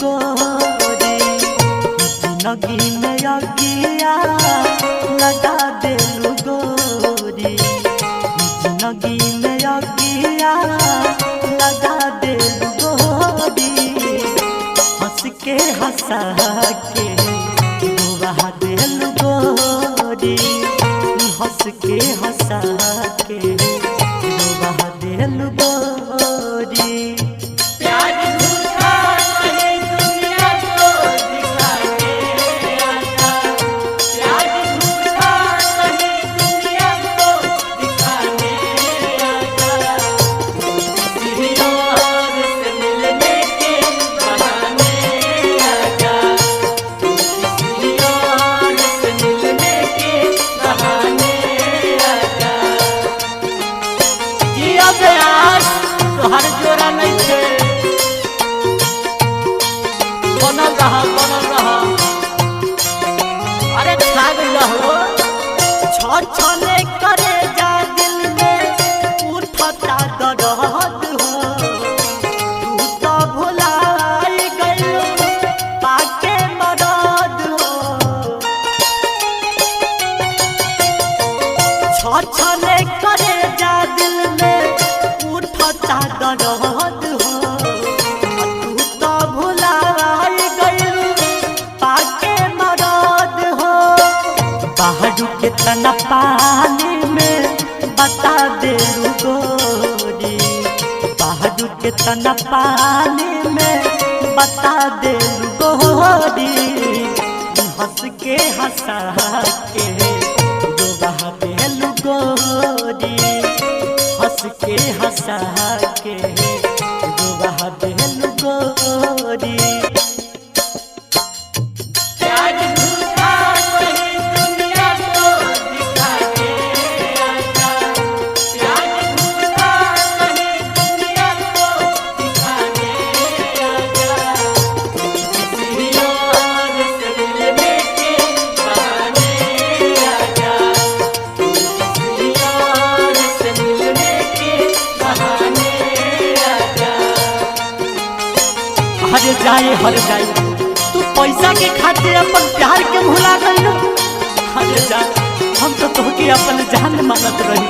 गोरी जिंदगी में अगिया लगा देलू गोरी जिंदगी में अगिया लगा देलू गोरी हंस के हंसा के डुबा देलू गोरी हंस के हंसा के डुबा देलू गोरी हर जोरा नहीं थे बनल रहा अरे छा गइल हो छने करे जा दिल में उठता दर्द हो तू तो भुलाई गइल पाके मरद हो छने करे जा दिल में उठता दर्द हो तू तो भुलाई गइल पाके मरद हो बाहर के तना पानी में बता देलू गोरी बाहर के तना पानी में बता देलू गोरी हंस के हंसा के डुबा देलू गोरी हंस के हंसा के डुबा देलू गोरी हर जाए तू पैसा के खातिर अपन प्यार के भुला गइल हर जा हम तो तोहके अपन जान मानत रही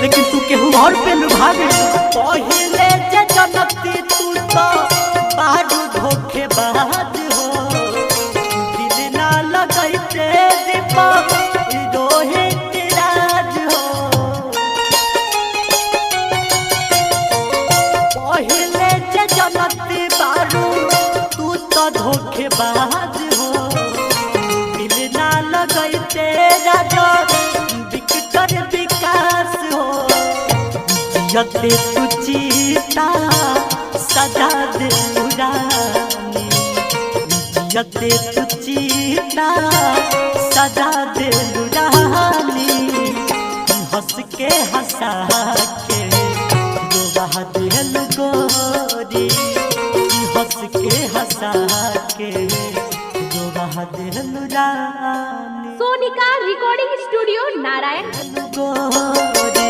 लेकिन तू केहू और पे लुभा गइल पहिले जे जनती तू तो बारू धोखेबाज हो दिल ना लगैते दीपक रोहित राज हो पहिले जे जनती बारू धोखेबाज हो दिल ना लगैते राजा विकटर विकास हो जियते तू चीता सजा देलू रानी जियते तू चीता सजा देलू रानी हंस के हंसा के डुबा देलू गोरी हंस के हंसा के डुबा देलू रानी सोनिका रिकॉर्डिंग स्टूडियो नारायण गोरी।